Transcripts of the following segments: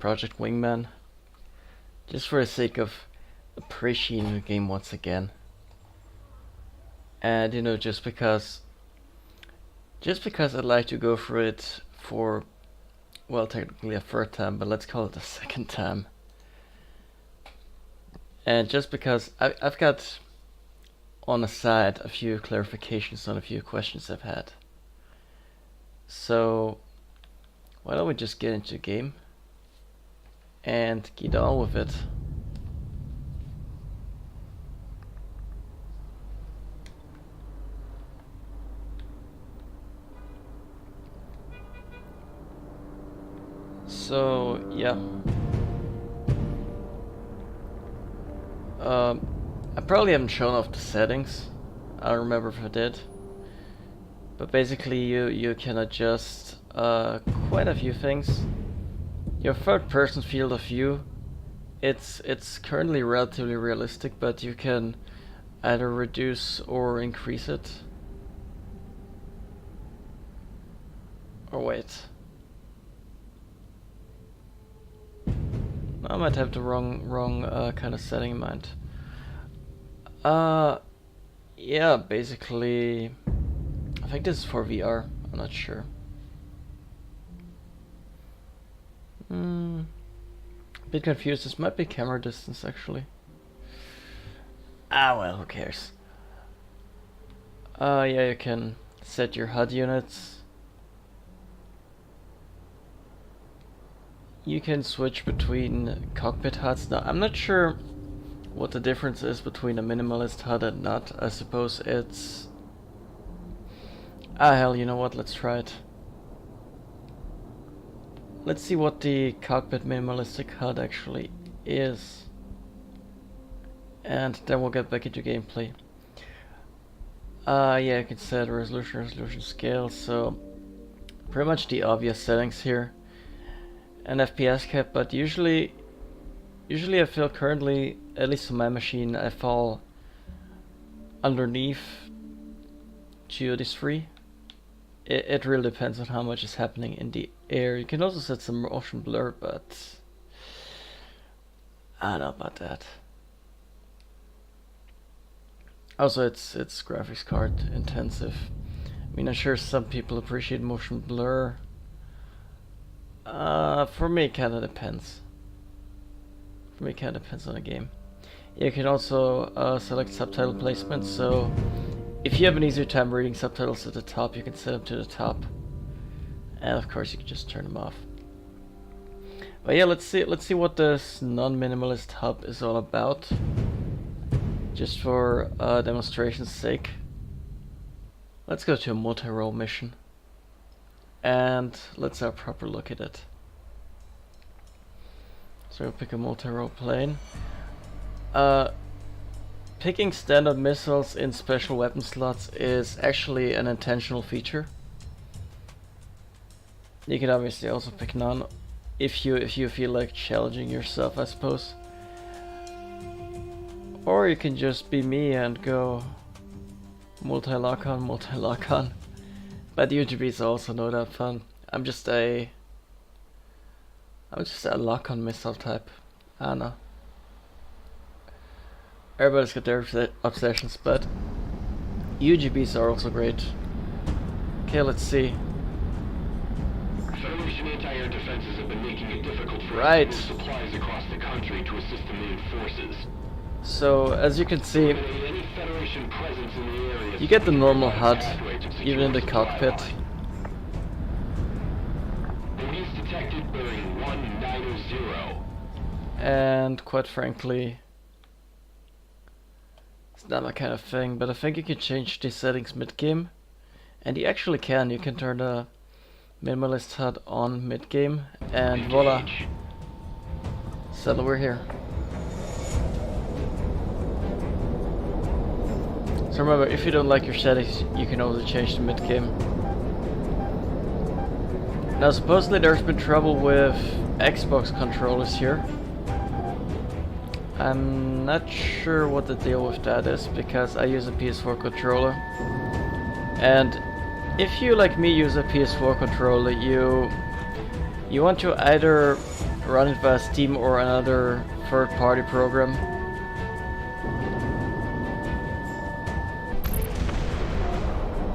Project Wingman, just for the sake of appreciating the game once again. And you know, just because I'd like to go through it for, well, technically a third time, but let's call it a second time. And just because I've got on the side a few clarifications on a few questions I've had. So why don't we just get into the game and get on with it. So yeah, I probably haven't shown off the settings. I don't remember if I did, but basically you can adjust quite a few things. Your third person field of view, it's currently relatively realistic, but you can either reduce or increase it. Or wait. I might have the wrong kind of setting in mind. Yeah, basically, I think this is for VR. I'm not sure. A bit confused. This might be camera distance actually. Ah well, who cares? Yeah, you can set your HUD units. You can switch between cockpit HUDs. Now, I'm not sure what the difference is between a minimalist HUD and not. I suppose it's... Ah hell, you know what, let's try it. Let's see what the cockpit minimalistic HUD actually is. And then we'll get back into gameplay. Yeah, you can set resolution scale, so pretty much the obvious settings here. An FPS cap, but usually I feel currently, at least on my machine, I fall underneath GOD3. It really depends on how much is happening in the air. You can also set some motion blur, but I don't know about that. Also, it's graphics card intensive. I mean, I'm sure some people appreciate motion blur. For me, it kind of depends. For me, it kind of depends on the game. You can also select subtitle placement. So, if you have an easier time reading subtitles at the top, you can set them to the top, and of course, you can just turn them off. But yeah, let's see what this non-minimalist hub is all about. Just for demonstration's sake, let's go to a multi-role mission. And let's have a proper look at it. So we'll pick a multi-role plane. Picking standard missiles in special weapon slots is actually an intentional feature. You can obviously also pick none if you feel like challenging yourself, I suppose. Or you can just be me and go multi-lock-on, multi-lock-on. But UGBs are also not that fun. I'm just a lock-on missile type. I don't know. Everybody's got their obsessions, but UGBs are also great. Okay, let's see. Federation anti-air defenses have been making it difficult for right. supplies across the country to assist the main forces. So, as you can see, you get the normal HUD, even in the cockpit. And quite frankly, it's not my kind of thing, but I think you can change the settings mid-game. And you actually can. You can turn the minimalist HUD on mid-game, and voila. Suddenly we're here. So remember, if you don't like your settings, you can also change the mid-game. Now supposedly there's been trouble with Xbox controllers here. I'm not sure what the deal with that is, because I use a PS4 controller. And if you, like me, use a PS4 controller, you want to either run it via Steam or another third-party program.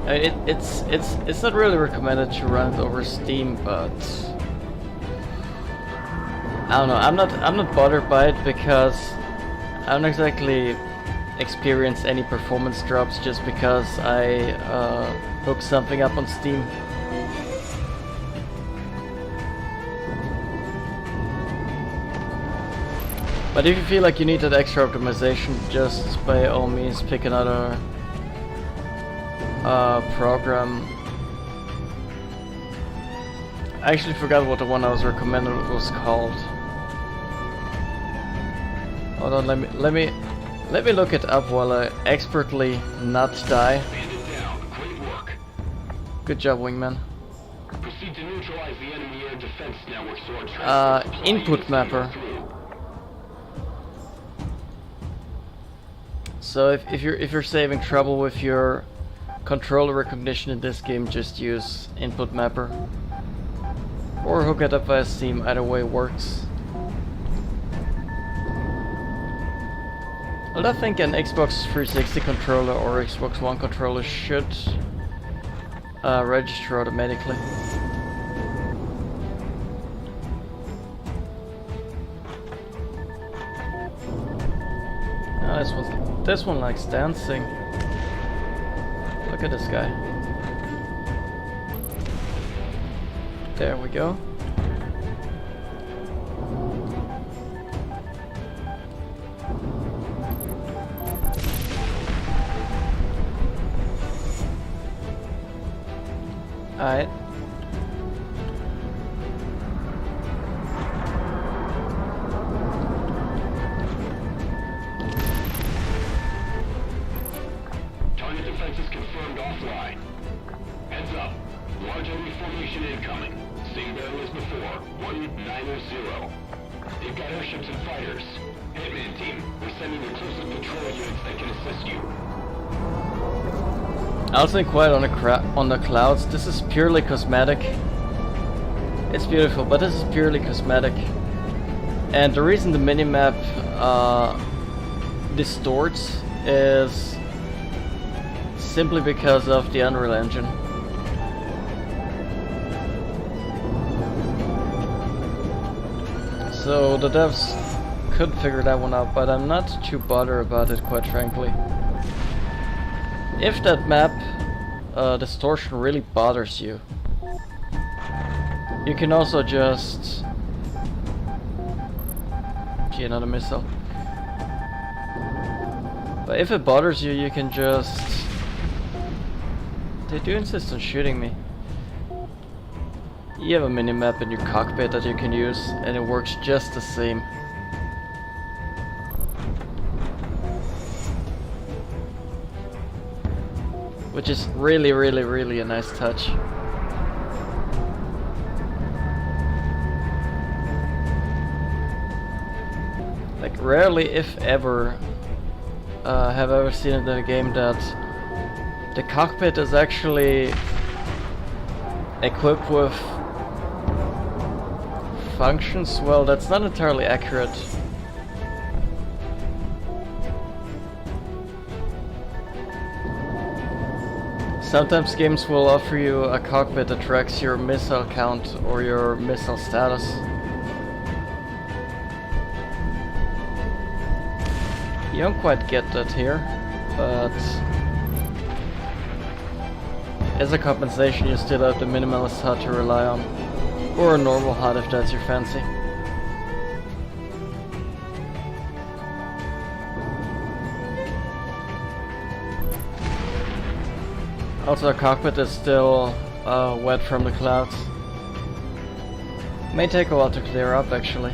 It's not really recommended to run it over Steam, but I don't know. I'm not bothered by it because I don't exactly experience any performance drops just because I hook something up on Steam. But if you feel like you need that extra optimization, just by all means pick another program. I actually forgot what the one I was recommended was called. Hold on, let me look it up while I expertly not die. Great work. Good job, Wingman. Proceed to neutralize the enemy air defense network Input mapper. So if you're saving trouble with your controller recognition in this game, just use input mapper. Or hook it up via Steam, either way works. Well, I think an Xbox 360 controller or Xbox One controller should register automatically. Oh, this one likes dancing. Look at this guy. There we go. Alright. Target defense is confirmed offline. Heads up. Large enemy formation incoming. Same bearing as before. 190. They've got airships and fighters. Hitman team, we're sending inclusive patrol units that can assist you. I'll say quiet on the clouds. This is purely cosmetic. It's beautiful, but this is purely cosmetic. And the reason the minimap distorts is simply because of the Unreal Engine. So the devs could figure that one out, but I'm not too bothered about it, quite frankly. If that map distortion really bothers you, you can also just... Gee, another missile. But if it bothers you, you can just... They do insist on shooting me. You have a minimap in your cockpit that you can use, and it works just the same. Which is really, really, really a nice touch. Like, rarely, if ever, have I ever seen it in a game that the cockpit is actually equipped with functions. Well, that's not entirely accurate. Sometimes games will offer you a cockpit that tracks your missile count or your missile status. You don't quite get that here, but as a compensation you still have the minimalist HUD to rely on, or a normal HUD if that's your fancy. Also, the cockpit is still wet from the clouds. May take a while to clear up, actually.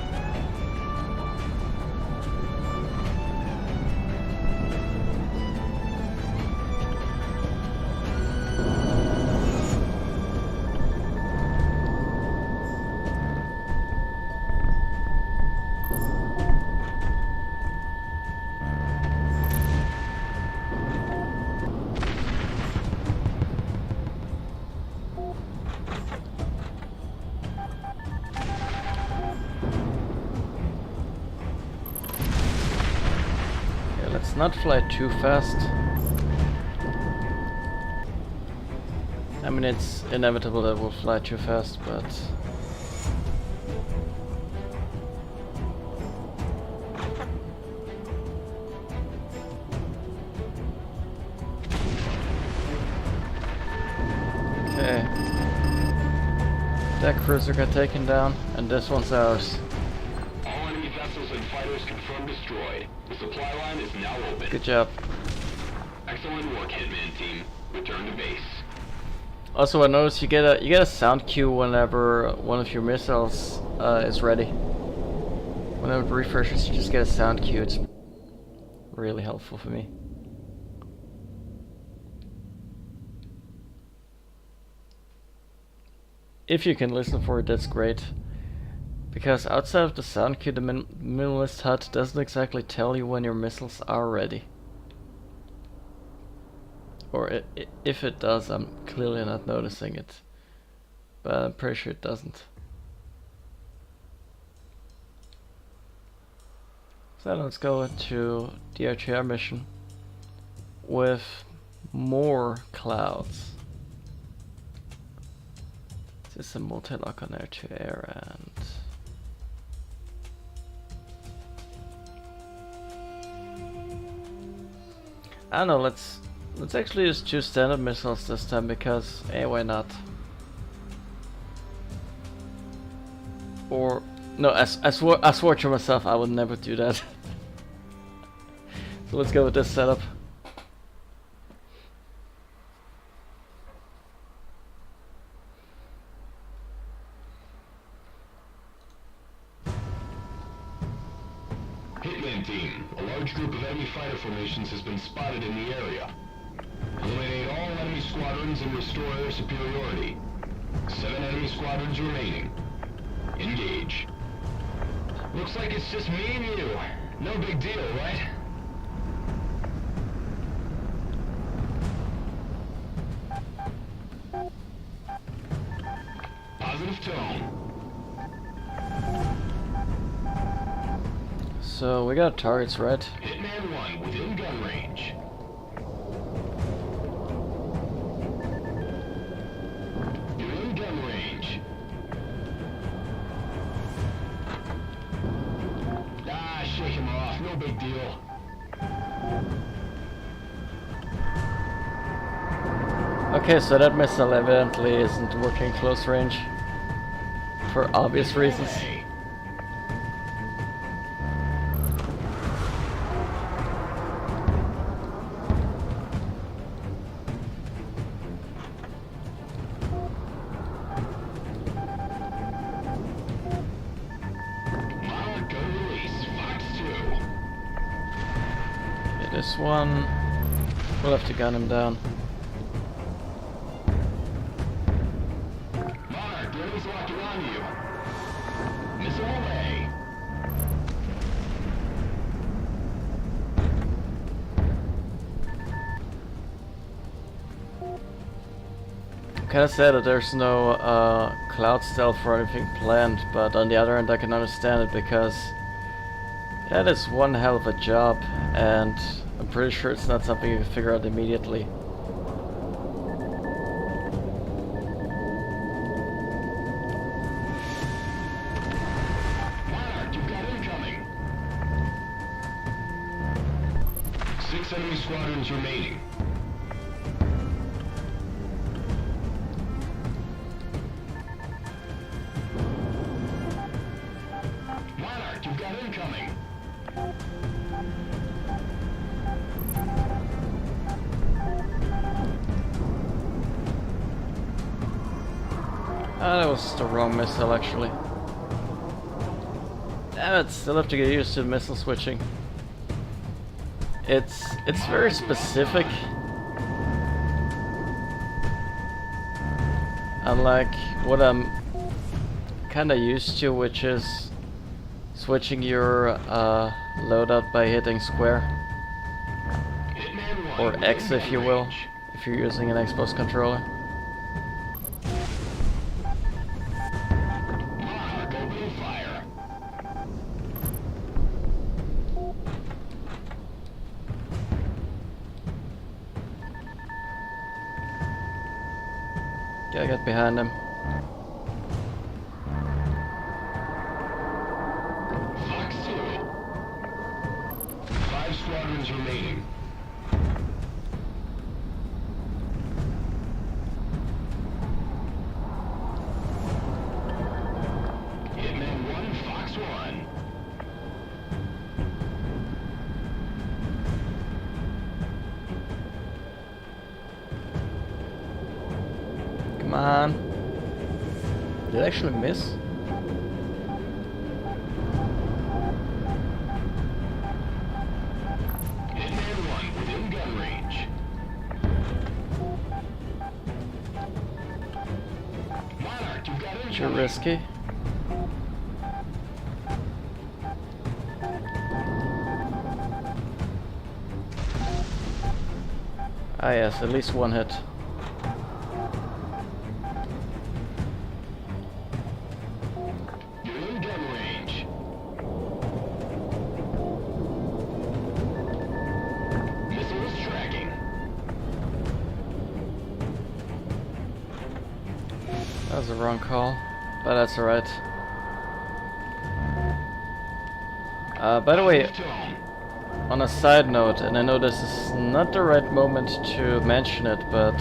Let's not fly too fast. I mean, it's inevitable that we'll fly too fast, but... Okay. That cruiser got taken down, and this one's ours. All enemy vessels and fighters confirmed destroyed. The supply line is now open. Good job. Excellent work, Hitman team. Return to base. Also, I noticed you get a sound cue whenever one of your missiles is ready. Whenever it refreshes, you just get a sound cue. It's really helpful for me. If you can listen for it, that's great. Because outside of the sound cue, the minimalist HUD doesn't exactly tell you when your missiles are ready. Or if it does, I'm clearly not noticing it. But I'm pretty sure it doesn't. So let's go into the RTR mission with more clouds. This is a multi-lock on air-to-air and... I don't know, let's actually just choose standard missiles this time because, hey, why not? Or no, I swore to myself I would never do that. So let's go with this setup. Hitman team, a large group of enemy fighter formations has been spotted in the area. Eliminate all enemy squadrons and restore air superiority. 7 enemy squadrons remaining. Engage. Looks like it's just me and you. No big deal, right? Positive tone. So we got targets, right? Hitman 1 within gun range. You're in gun range. Ah, shake him off. No big deal. Okay, so that missile evidently isn't working close range. For obvious reasons. Hey. This one, we'll have to gun him down. Monarch, the enemy's locking on you. Missile away. I'm kinda sad that there's no cloud stealth or anything planned, but on the other hand I can understand it because that is one hell of a job, and I'm pretty sure it's not something you can figure out immediately. Monarch, you've got incoming. 6 enemy squadrons remaining. Monarch, you've got incoming. Ah, that was the wrong missile actually. Damn it, still have to get used to the missile switching. It's very specific. Unlike what I'm kinda used to, which is switching your loadout by hitting square. Hitman 1 Or within X if gun you will, range. if you're using an Xbox controller. Monarch opening fire. Get behind him. Fox 2. 5 squadrons remaining. Hitman 1, Fox 1. Come on. Did it actually miss? Hitman 1 within gun range. Monarch, you've got Too incoming. risky. Ah yes, at least one hit. You're in gun range. Missile is tracking. That was the wrong call, but that's alright. By the way, Tone. on a side note, and I know this is not the right moment to mention it, but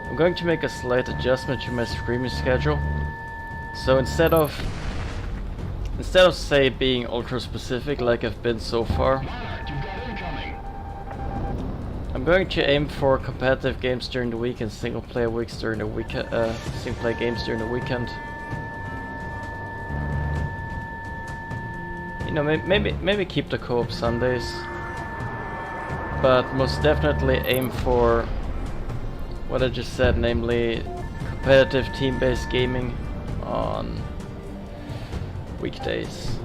I'm going to make a slight adjustment to my streaming schedule. So instead of say being ultra specific like I've been so far, Monarch, you've got incoming. I'm going to aim for competitive games during the week and single player weeks during the weekend. Single player games during the weekend. You know, maybe keep the co-op Sundays, but most definitely aim for what I just said, namely competitive team-based gaming on weekdays.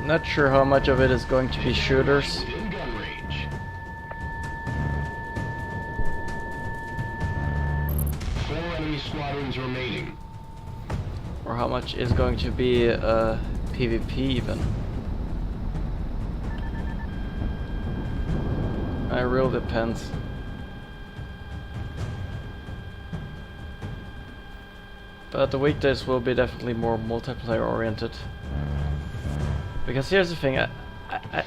Not sure how much of it is going to be shooters. Within gun range. 4 enemy squadrons remaining. Or how much is going to be PvP even. It really depends. But the weekdays will be definitely more multiplayer oriented. Because here's the thing,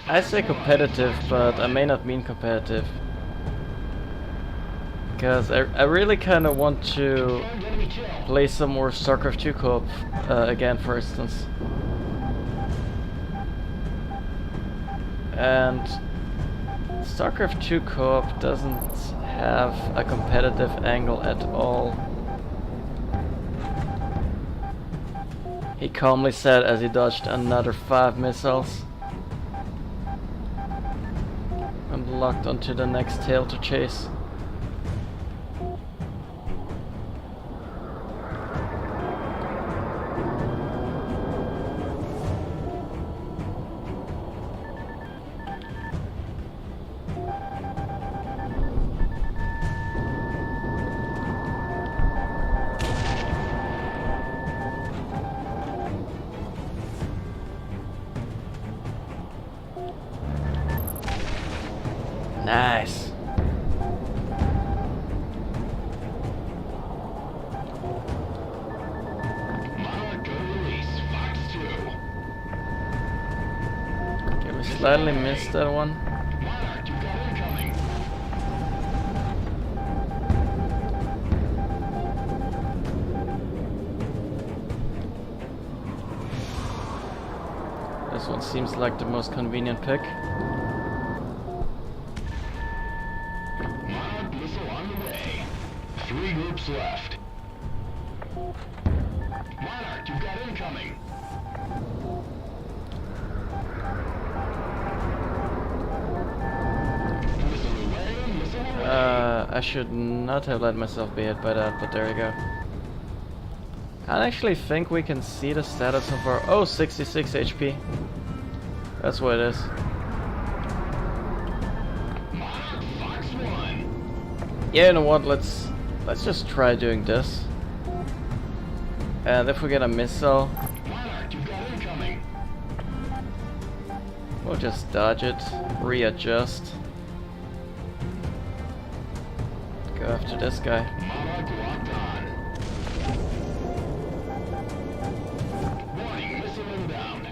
I say competitive, but I may not mean competitive. Because I really kind of want to Confirmed enemy kill. play some more StarCraft 2 co-op again, for instance. And StarCraft 2 co-op doesn't have a competitive angle at all. He calmly said as he dodged another 5 missiles and locked onto the next tail to chase. Nice. Monarch go to release. Fox 2. Okay, we slightly missed that one. Monarch, you've got incoming. This one seems like the most convenient pick. Monarch missile on the way. 3 groups left. Monarch, you've got incoming. Missile away, missile away. I should not have let myself be hit by that, but there you go. I actually think we can see the status of our... Oh, 66 HP. That's what it is. Monarch, Fox 1. Yeah, you know what? Let's just try doing this. And if we get a missile, Monarch, you've got incoming. We'll just dodge it, readjust. Go after this guy. Monarch locked on. Warning, missile inbound.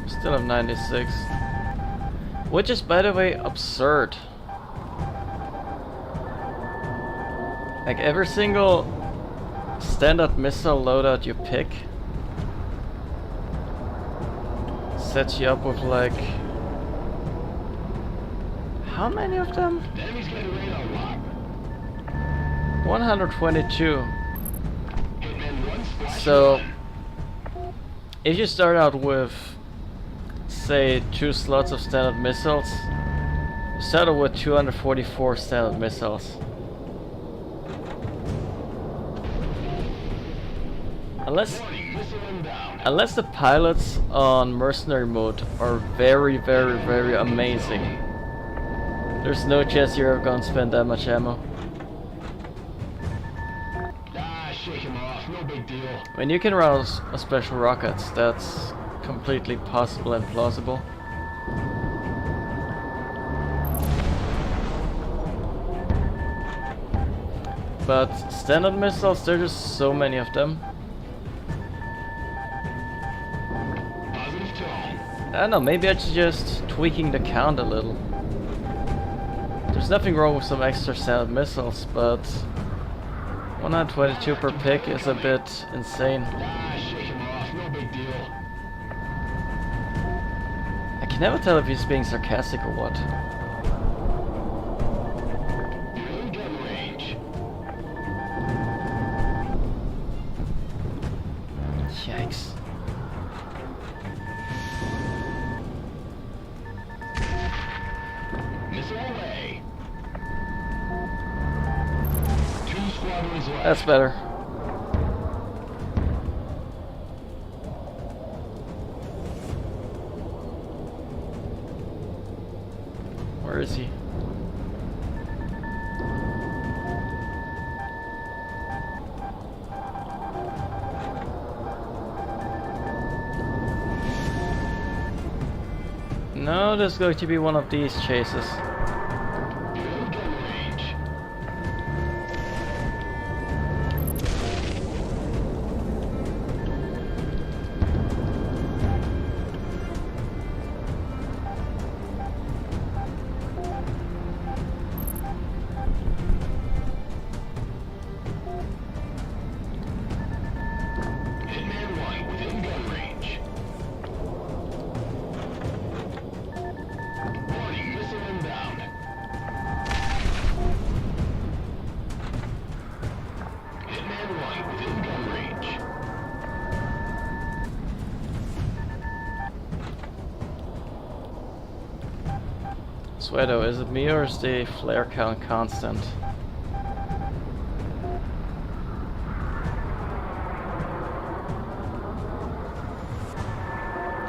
Still have 96. Which is, by the way, absurd. Like every single standard missile loadout you pick sets you up with like... How many of them? The enemy's got a radar lock. 122. Hitman 1 splash. So, if you start out with, say, 2 slots of standard missiles, you start out with 244 standard missiles. Unless the pilots on mercenary mode are very, very, very amazing, there's no chance you're ever gonna spend that much ammo. Ah, shake him off, no big deal. When you can rouse a special rockets, that's completely possible and plausible. But standard missiles, there's just so many of them. Positive tone. I don't know, maybe I'm just tweaking the count a little. There's nothing wrong with some extra standard missiles, but 122 per pick is a bit insane. Ah, shake him off, no big deal. I can never tell if he's being sarcastic or what. You're in gun range. Yikes. Missile away. 2 squadrons left. That's better. Where is he? No, there's going to be one of these chases. You're in gun range. Hitman 1 within gun range. Warning, missile inbound. Hitman 1 within gun range. Sweato, is it me or is the flare count constant?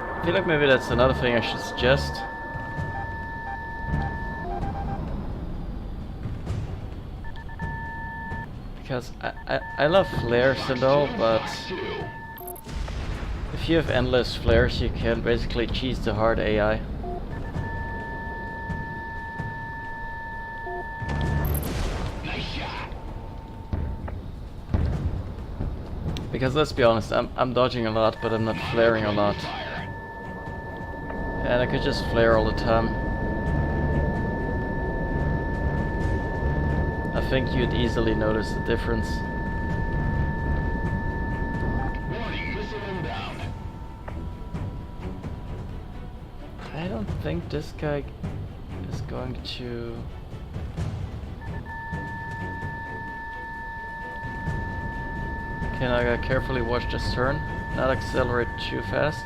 I feel like maybe that's another thing I should suggest. Because I love flares and all, but Fox 2. if you have endless flares, you can basically cheese the hard AI. Nice shot. Because let's be honest, I'm dodging a lot, but I'm not flaring a lot. Fire. And I could just flare all the time. I think you'd easily notice the difference. Warning, missile inbound. I don't think this guy is going to... Can I carefully watch this turn? Not accelerate too fast.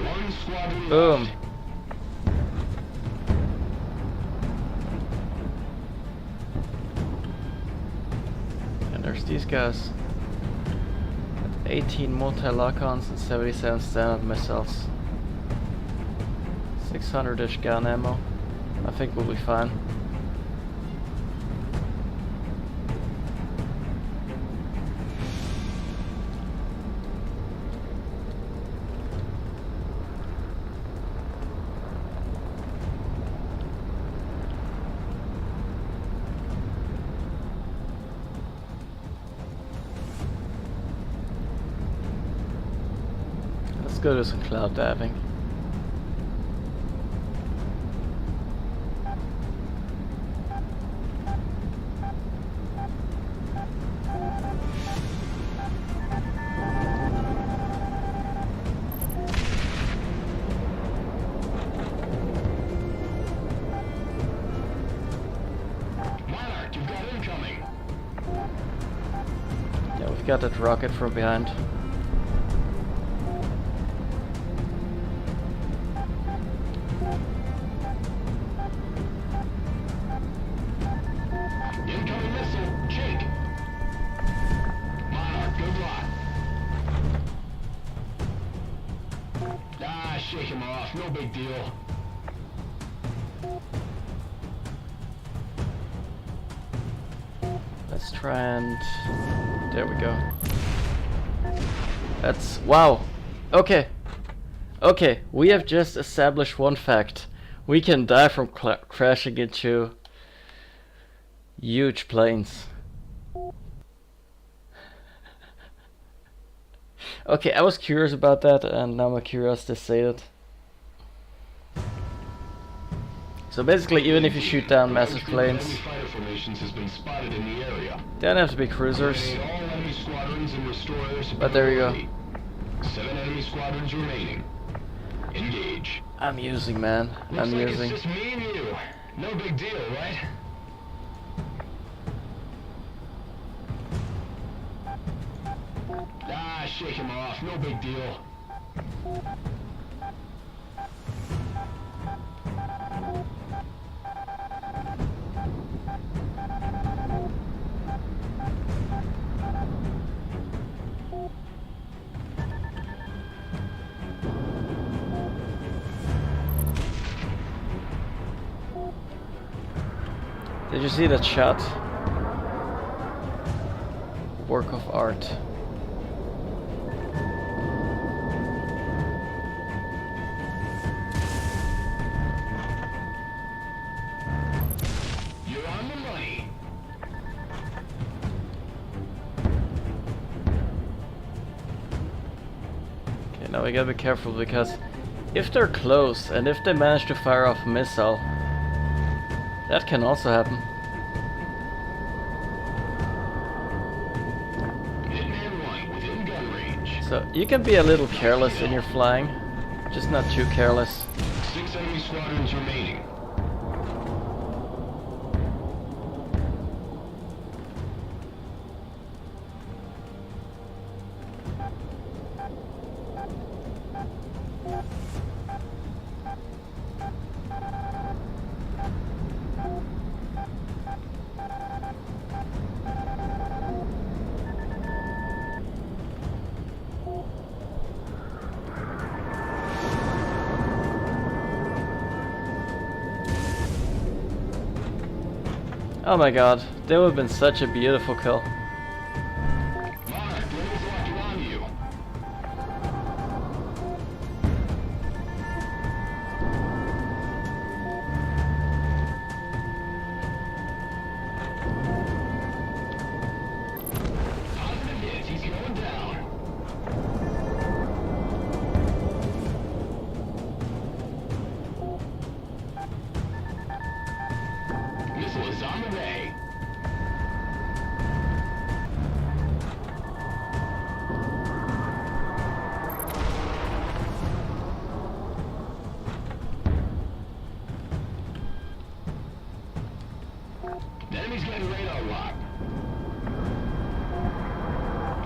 1 squadron Boom. left. And there's these guys. At 18 multi-lock-ons and 77 standard missiles. 600-ish gun ammo. I think we'll be fine. Let's go do some cloud diving. Monarch, you've got incoming. Yeah, we've got that rocket from behind. Incoming missile, Jake. Monarch, good luck. Ah, shake him off, no big deal. Let's try and... There we go. That's... Wow! Okay. Okay, we have just established one fact. We can die from crashing into huge planes. Okay, I was curious about that, and now I'm curious to say it. So basically, even if you shoot down massive planes, Enemy fighter formations has been spotted in the area. they don't have to be cruisers. Eliminate all enemy squadrons and restore their But there you go. superiority. 7 enemy squadrons remaining. Engage. I'm using, man. Looks I'm like using. it's just me and you. No big deal, right? Ah, shake him off. No big deal. Did you see that shot? Work of art. You're on the money. Okay, now we gotta be careful because if they're close and if they manage to fire off a missile, that can also happen. Hitman 1 within gun range. So you can be a little careless in your flying, just not too careless. 6 enemy squadrons remaining. Oh my god, that would have been such a beautiful kill. Monarch, enemies locking on you. Positive hits, he's going down. Missile is on the way. The enemy's getting radar lock.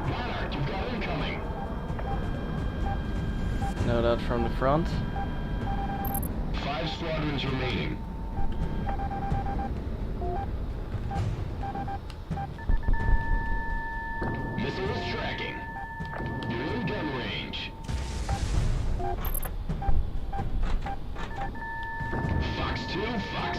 Monarch, you've got incoming. No doubt from the front. 5 squadrons remaining. Missile is tracking. You're in gun range. Fox 2, Fox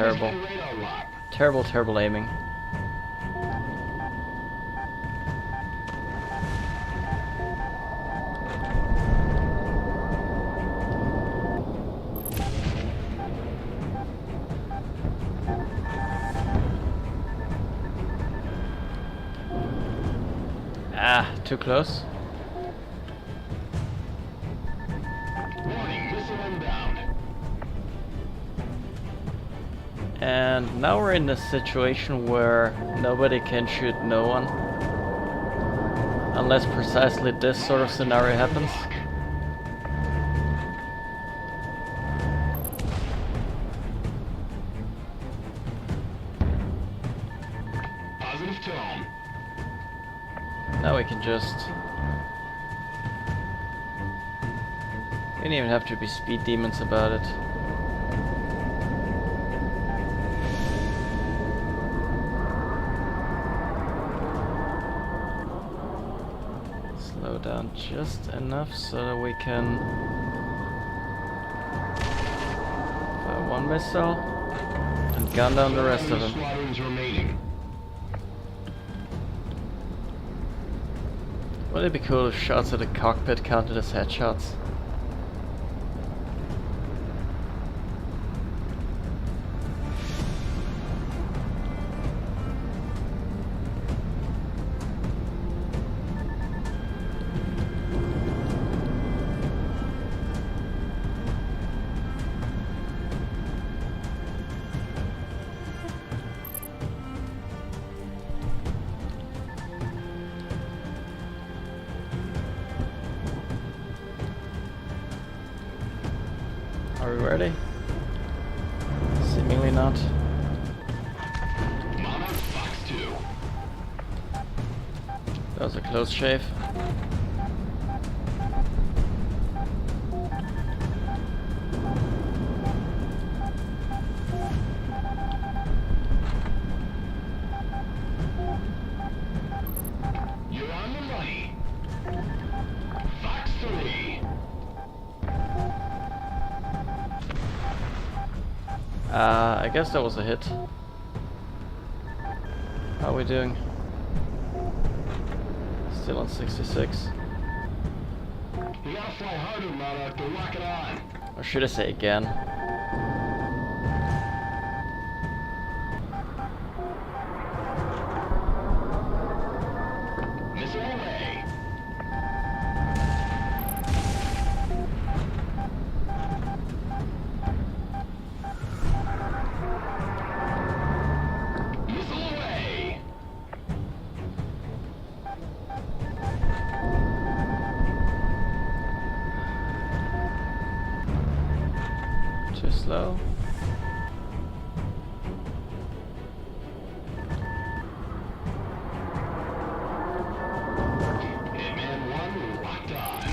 terrible. Terrible, terrible aiming. Ah, too close. Warning, missile inbound. And now we're in a situation where nobody can shoot no one. Unless precisely this sort of scenario happens. Positive tone. Now we can just... We don't even have to be speed demons about it. Slow down just enough so that we can fire one missile and gun down the rest of them. Squadrons remaining. Wouldn't it be cool if shots at the cockpit counted as headshots? Are we ready? Seemingly not. Monarch Fox 2. That was a close shave. You're on the money. Fox 3. I guess that was a hit. How are we doing? Still on 66. You gotta fly harder, Monarch, to lock it on. Or should I say again? Missile away. Missile away. Too slow. Hitman 1 locked on.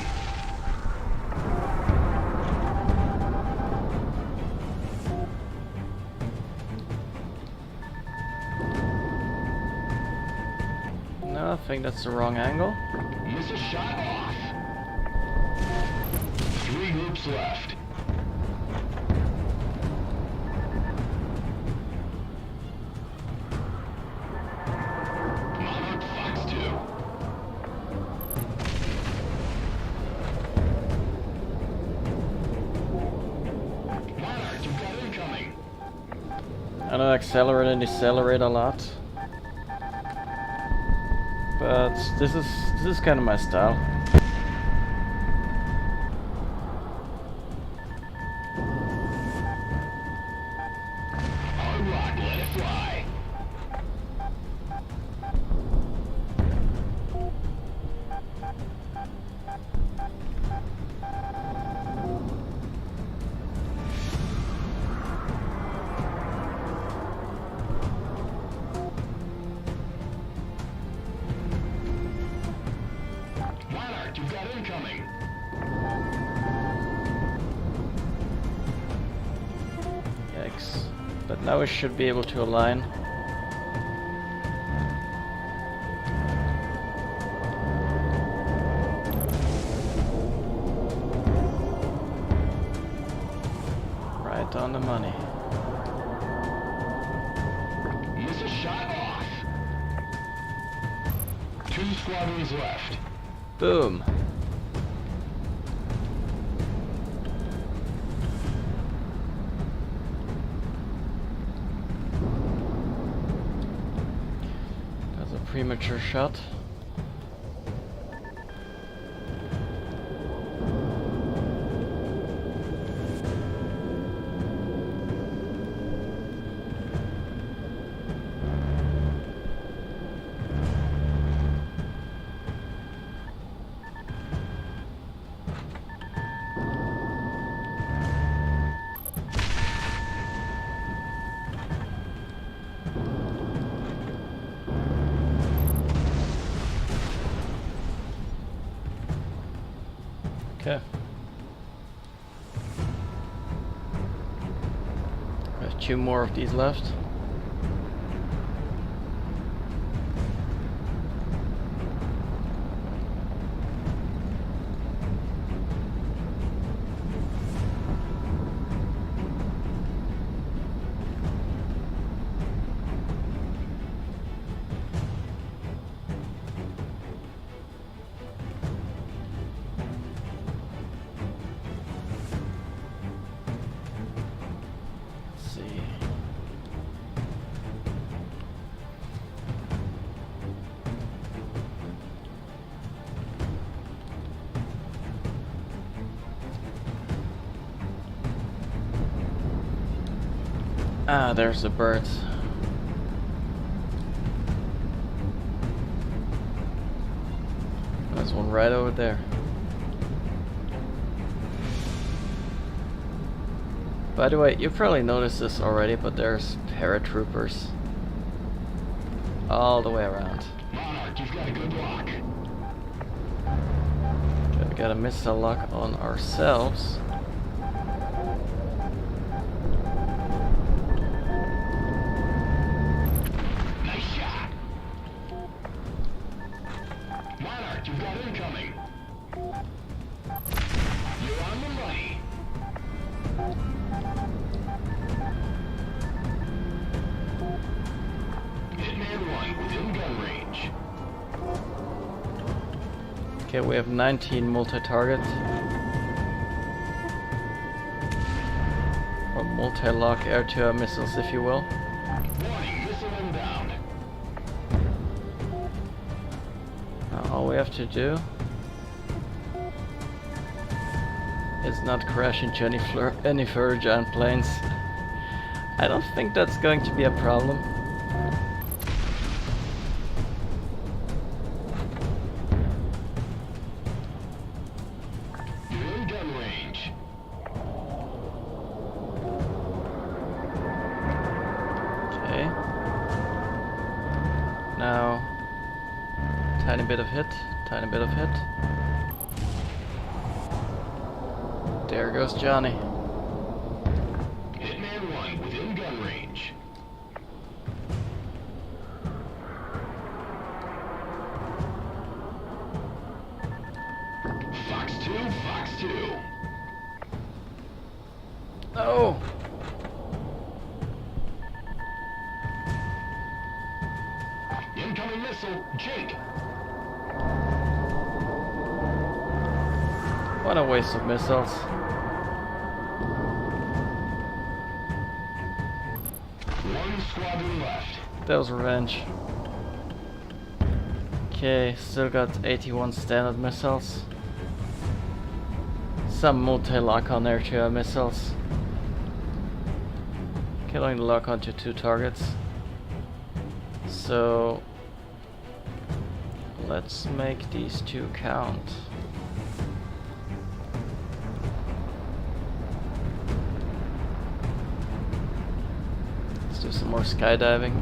No, I think that's the wrong angle. Missile shot off. 3 groups left. Monarch Fox 2. Monarch, you've got incoming. I know accelerate and decelerate a lot. But this is kind of my style. Hard rock, let it fly. Monarch, you've got incoming. Yikes. But now we should be able to align. Right on the money. squadrons left. Boom. That's a premature shot. Okay. I have 2 more of these left. Ah, there's the bird. There's one right over there. By the way, you probably noticed this already, but there's paratroopers all the way around. Monarch, you've got a good lock. Okay, we got a missile lock on ourselves. Nice shot. Monarch, you've got incoming. You're on the money. Hitman 1 within gun range. Okay, we have 19 multi-target. Or multi-lock air-to-air missiles, if you will. Warning, missile inbound. Now, all we have to do is not crash into any further giant planes. I don't think that's going to be a problem. You're in gun range. Okay. Now, tiny bit of hit, tiny bit of hit. There goes Johnny. Hitman 1 within gun range. Fox 2, Fox 2. Oh! Incoming missile, Jake. What a waste of missiles. One squadron left. That was revenge. Okay, still got 81 standard missiles. Some multi-lock on air-to-air missiles. Can only lock onto 2 targets. So let's make these 2 count. Let's do some more skydiving.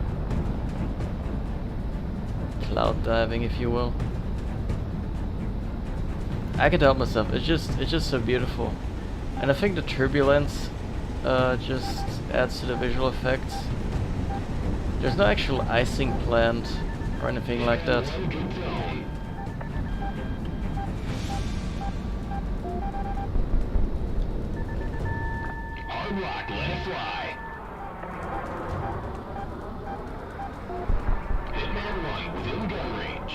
Cloud diving, if you will. I can't help myself. It's just so beautiful, and I think the turbulence just adds to the visual effects. There's no actual icing planned or anything like that. One good zone. Hard lock, let it fly. Hitman 1 within gun range.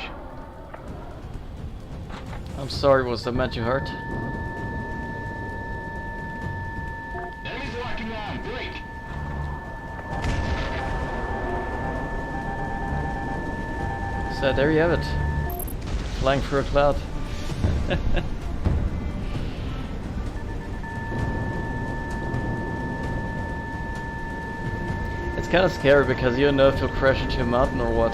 I'm sorry, was that meant to hurt? Enemies locking on. Break. So there you have it. Flying through a cloud. It's kind of scary because you don't know if you'll crash into a mountain or what.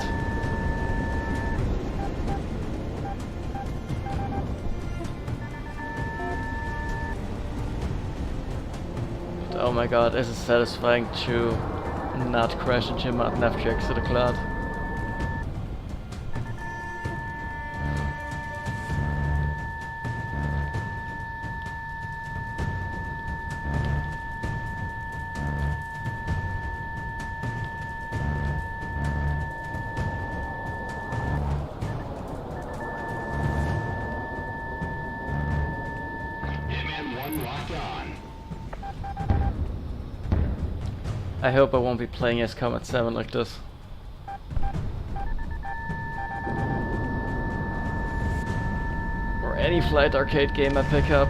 But oh my god, is it satisfying to not crash into a mountain after you exit a cloud. Locked on. I hope I won't be playing as Comet 7 like this. Or any flight arcade game I pick up.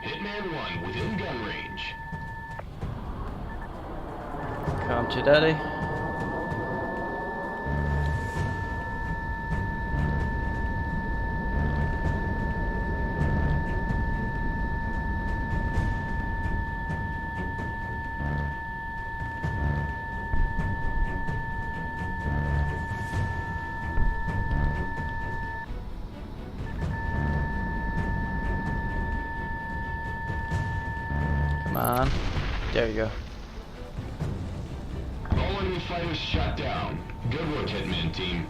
Hitman 1 within gun range. Come to daddy. Come on. There you go. All enemy fighters shot down. Good work, Hitman team.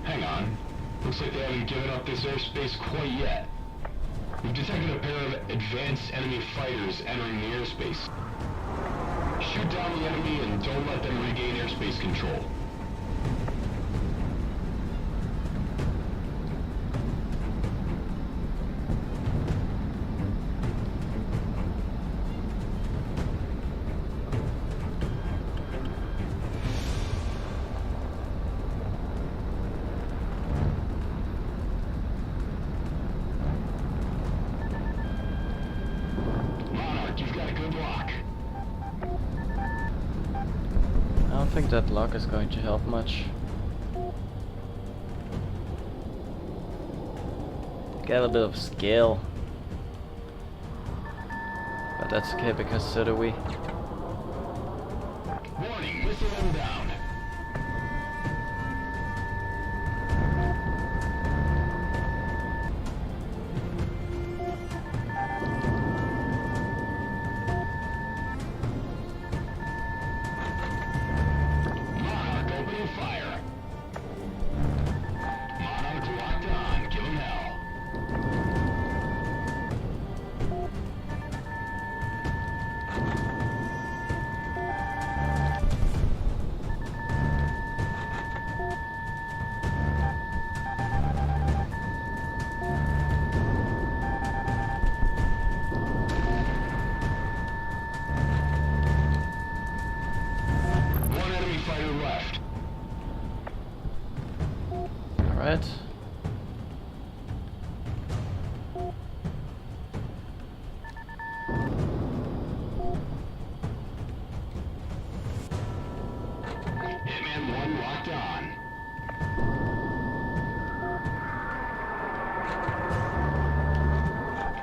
Hang on. Looks like they haven't given up this airspace quite yet. We've detected a pair of advanced enemy fighters entering the airspace. Shoot down the enemy and don't let them regain airspace control. I don't think that lock is going to help much. Get a bit of scale. But that's okay because so do we. Warning, missile inbound. Monarch opening fire. Monarch locked on. Give him hell. One enemy fighter left. Alright. Hitman 1 locked on.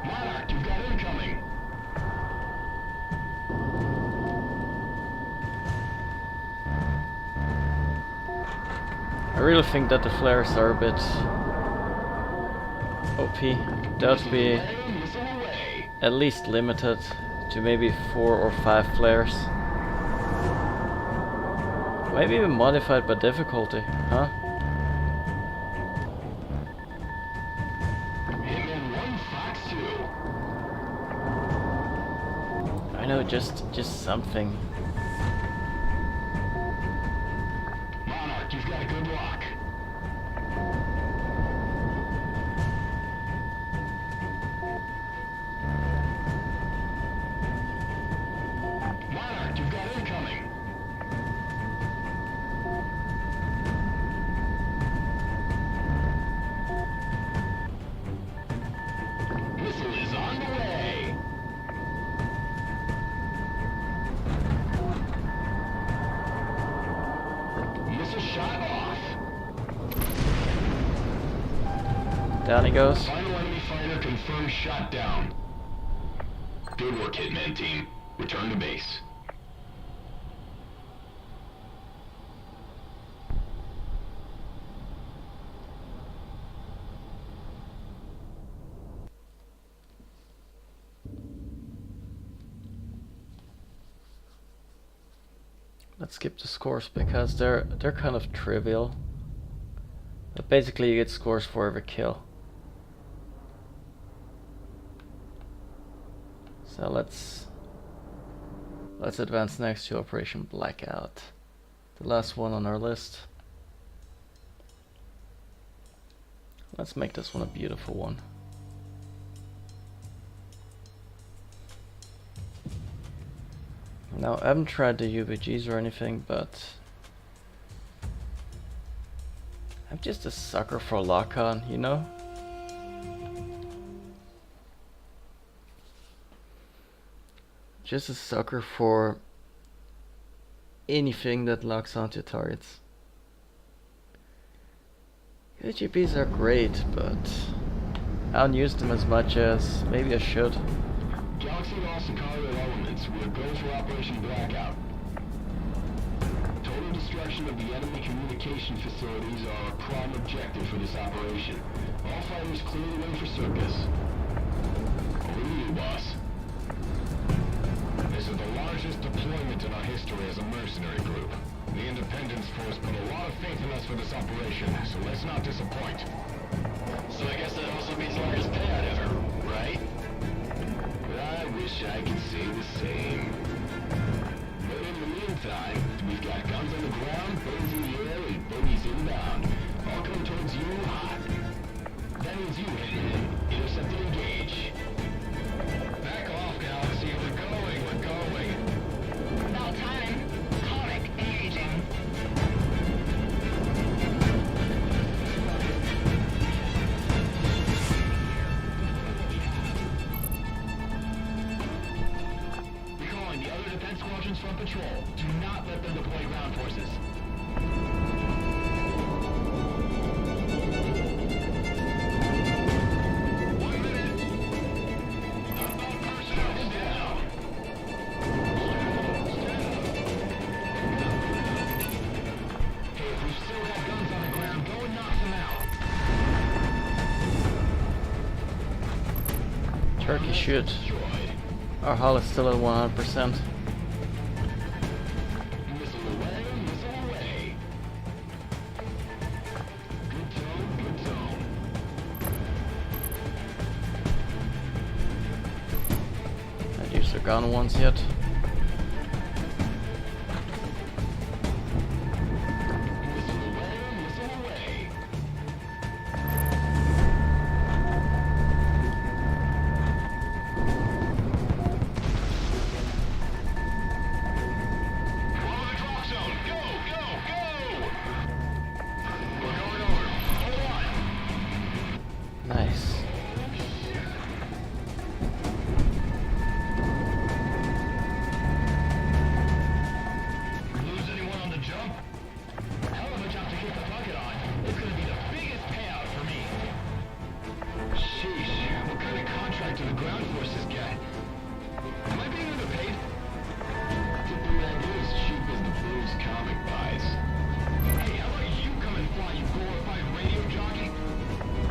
Monarch, you've got incoming. I really think that the flares are a bit OP. That would be Missile away. at least limited to maybe 4 or 5 flares. Maybe even modified by difficulty, huh? Hitman 1 Fox 2. I know, just something. Monarch, you've got a good lock. Down he goes. Final enemy fighter confirmed shot down. Good work, Hitman team. Return to base. Let's skip the scores because they're kind of trivial. But basically you get scores for every kill. So let's advance next to Operation Blackout. The last one on our list. Let's make this one a beautiful one. Now, I haven't tried the UVGs or anything, but I'm just a sucker for lock-on, you know? Just a sucker for anything that locks onto targets. UVGs are great, but I don't use them as much as maybe I should. Galaxy lost the Colorado elements. We're going for Operation Blackout. Total destruction of the enemy communication facilities are our prime objective for this operation. All fighters clear the way for circus. Over to you, boss. This is the largest deployment in our history as a mercenary group. The Independence Force put a lot of faith in us for this operation, so let's not disappoint. So I guess that also means largest payout ever, right? I wish I could say the same. But in the meantime, we've got guns on the ground, birds in the air, and bogies inbound. All coming towards you hot. That means you, Hitman. Intercept and engage. Back off, Galaxy. We're going. About time. Comic engaging. Recalling the other defense squadrons from patrol. Do not let them deploy ground forces. Turkey shoot. Our hull is still at 100%. Missile away, missile away. Good tone. Haven't used their gun once yet. Missile away. Follow the drop zone. Go. We're going over. Hold on. Nice. Lose anyone on the jump? Hell of a job to keep the bucket on. It's gonna be the biggest payout for me. Sheesh, what kind of contract do the ground forces get? Am I being underpaid? Tipping that is cheap as the blues comic buys. Hey, how about you come and fly, you glorified radio jockey?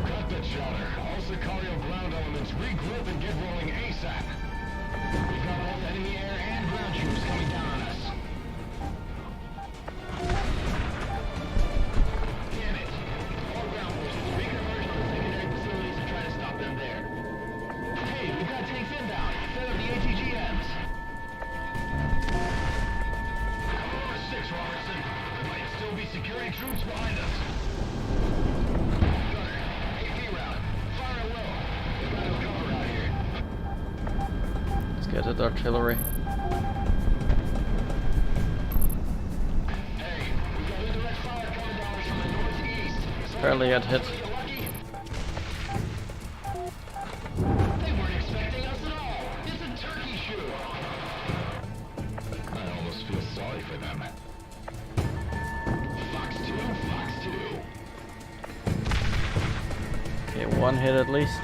Cut the chatter. All Sicario ground elements regroup and get rolling ASAP. We've got both enemy air and ground troops coming down on us. Damn it. All ground forces, make an emerge on the secondary facilities and try to stop them there. Hey, we've got tanks inbound. Set up the ATGMs. Commodore 6, Robertson. There might still be security troops behind us. Gunner, AP round. Fire at will. We've got no cover out here. Let's get at artillery. Hey, we've got indirect fire coming down us from the northeast. Barely got hit. They weren't expecting us at all. It's a turkey shoot. I almost feel sorry for them. Fox 2. Okay, one hit at least.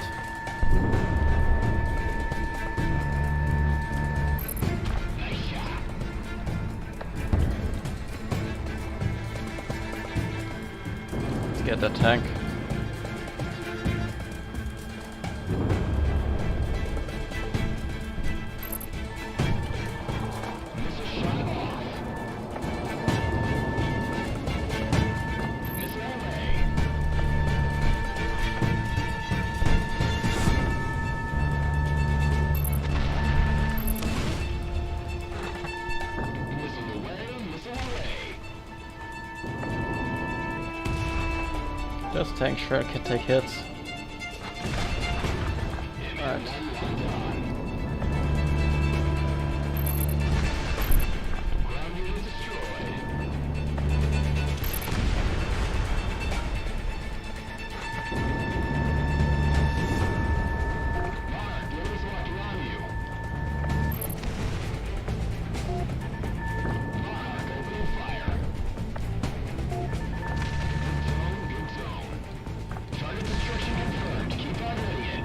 Nice shot. Let's get that tank. Missile shot off. Missile away. Missile away, missile away. Just tank shred can take hits. Alright. Ground unit destroyed. Monarch, the enemy's locking on you. Monarch, opening fire. Good zone. Target destruction confirmed. Keep on hitting it.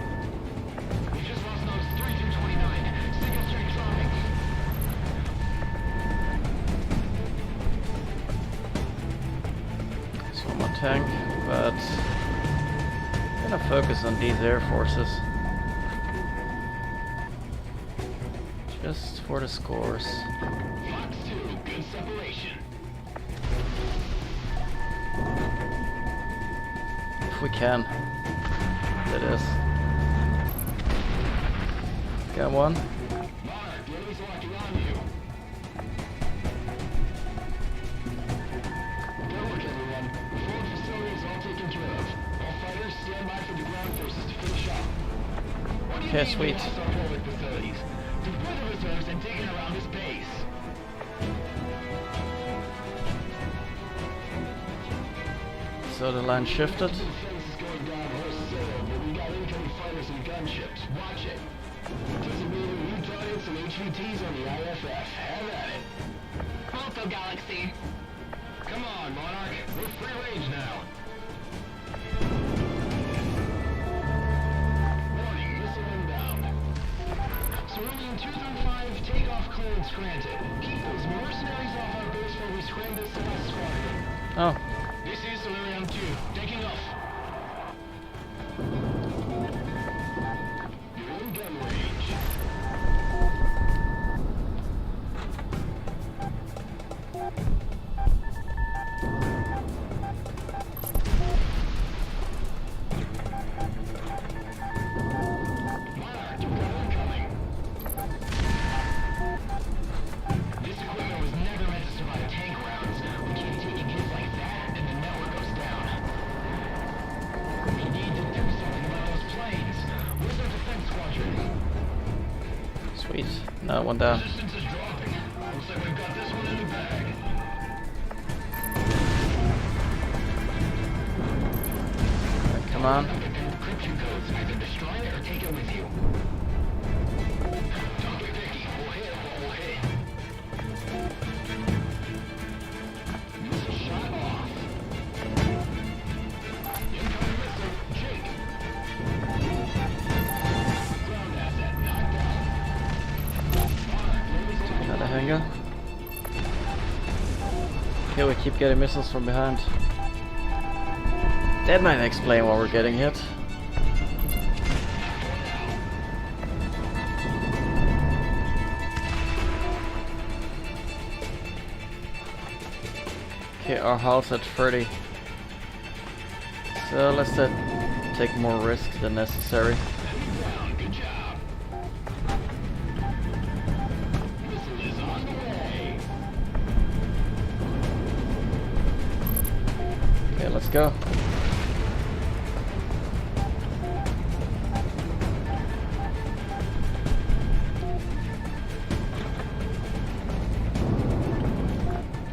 We just lost notes 3 through 29. Signal strength dropping. So I'm on tank, but I'm gonna focus on these air forces. Just for the scores. Fox 2, good separation. If we can. That is. Got one. Monarch, the enemy's locking on you. Good work, everyone. Forward facility is all taken care of. All fighters stand by for the ground forces to finish up. What do you Okay, mean sweet. we lost our forward facilities? Deploy the reserves and dig in around this base. So the line shifted. Defense is going down wholesale, but we got incoming fighters and gunships. Watch it. Designating new targets and HVTs on the IFF. Have at it. Also Galaxy. Come on, Monarch. We're free range now. Warning, missile inbound. Cerulean 2 through 5, takeoff clearance granted. Keep those mercenaries off our base while we scram this last squadron. Oh, This is Cerulean 2, taking off. You're in gun range. Monarch, you've got incoming. This equipment was never meant to survive tank rounds. We can't take hits like that and the network goes down. We need to do something about those planes. Where's our defense squadron? sweet. Another one down. Resistance is dropping. Looks like we've got this one in the bag. Alright, come on. Encryption codes. Either destroy it or take it with you. Don't get picky. We'll hit what we'll hit. Missile shot off. Incoming missile. Jake. Ground asset knocked out. Monarch, enemy's locking Another on. hanger. Okay, we keep getting missiles from behind. That might explain why we're getting hit. Okay, our hull's at 30. So let's take more risk than necessary. Enemy down. Good job. Missile is on the way. Okay, let's go.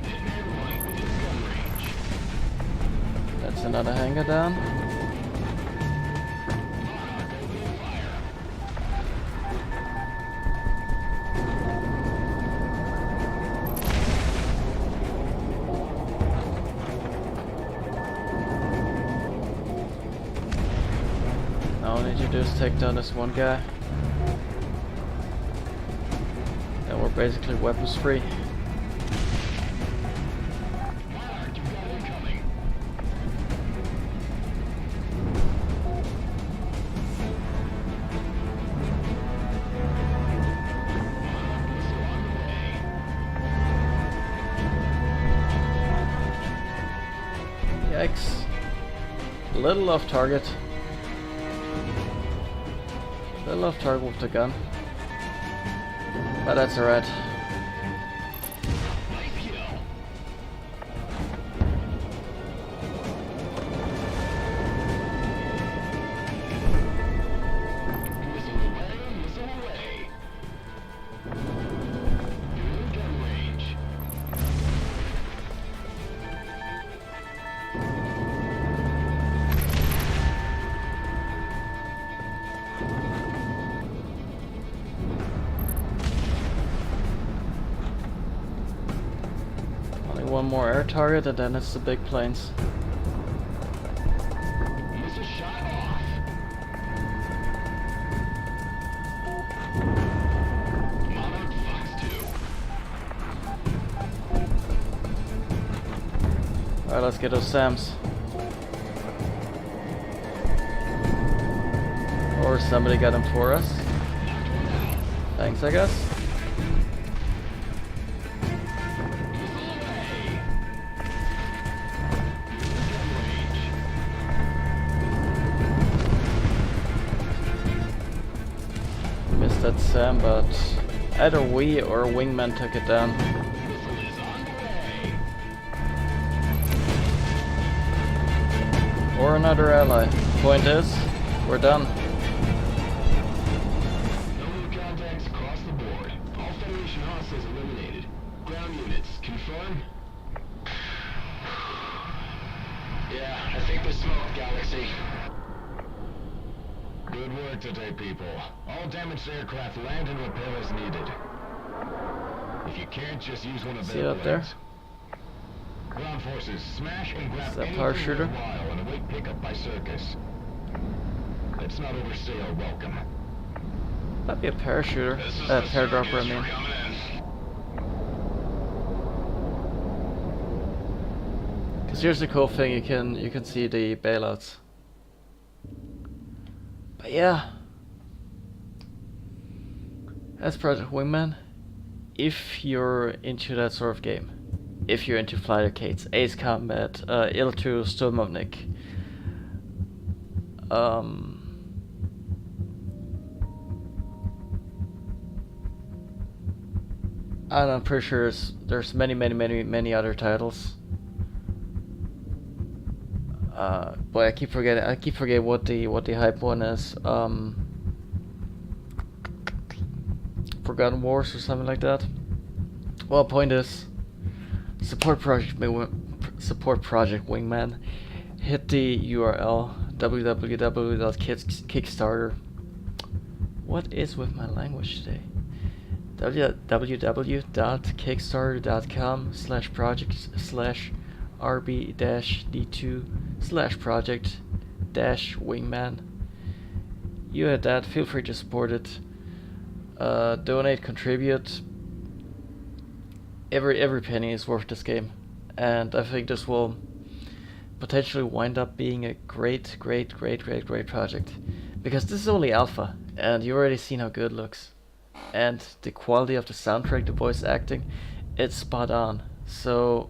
Hitman 1 within gun range. That's another hanger down. Monarch opening fire. do is take down this one guy. And we're basically weapons free. Monarch, you've got incoming. Missile on the way. Yikes. A little off target. A little off target with the gun. But that's alright. Nice kill. Missile away, missile away. You're in gun range. Only one more air target and then it's the big planes. Missile shot off. Monarch Fox 2. Alright, let's get those SAMs. Or somebody got them for us. Thanks, I guess. Missed that SAM, but either we or Wingman took it down. Or another ally. Point is, we're done. No new contacts across the board. All Federation hostiles eliminated. Ground units, confirm? Yeah, I think they're smoked, Galaxy. Good work today, people. All damaged aircraft land and repair as needed. If you can't, just use one of See it their up there? planes. Ground forces, smash and grab Is that anything parachuter? worthwhile and await pickup by Circus. Let's not overstay our welcome. That'd be a parachuter. Paradropper, I mean. Because here's the cool thing, you can see the bailouts. But yeah. As Project Wingman, if you're into that sort of game, if you're into flight arcades, Ace Combat, Il2, Sturmovnik, and I'm pretty sure there's many other titles. Boy, I keep forgetting what the hype one is. Forgotten Wars or something like that. Well, point is, support Project Wingman. Hit the URL www.kickstarter. What is with my language today? www.kickstarter.com/rb-d2/project-wingman. You had that, feel free to support it. Donate, contribute. Every penny is worth this game. And I think this will potentially wind up being a great project. Because this is only alpha, and you've already seen how good it looks. And the quality of the soundtrack, the voice acting, it's spot on. So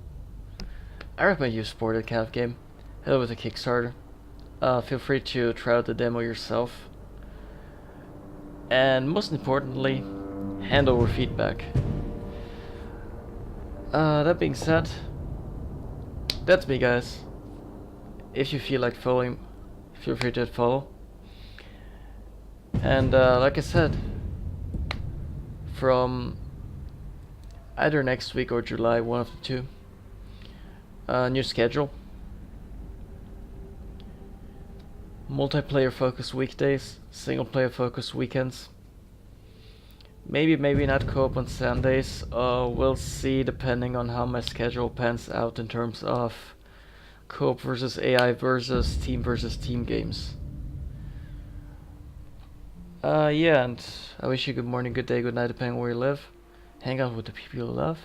I recommend you support that kind of game. Head over to Kickstarter. Feel free to try out the demo yourself. And most importantly, hand over feedback. That being said, that's me, guys. If you feel like following, feel free to hit follow. And like I said, from either next week or July, one of the two, new schedule. Multiplayer focused weekdays, single player focused weekends. Maybe not co-op on Sundays. We'll see depending on how my schedule pans out in terms of co-op versus AI versus team games. Yeah, and I wish you good morning, good day, good night, depending on where you live. Hang out with the people you love,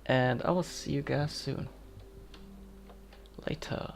and I will see you guys soon. Later.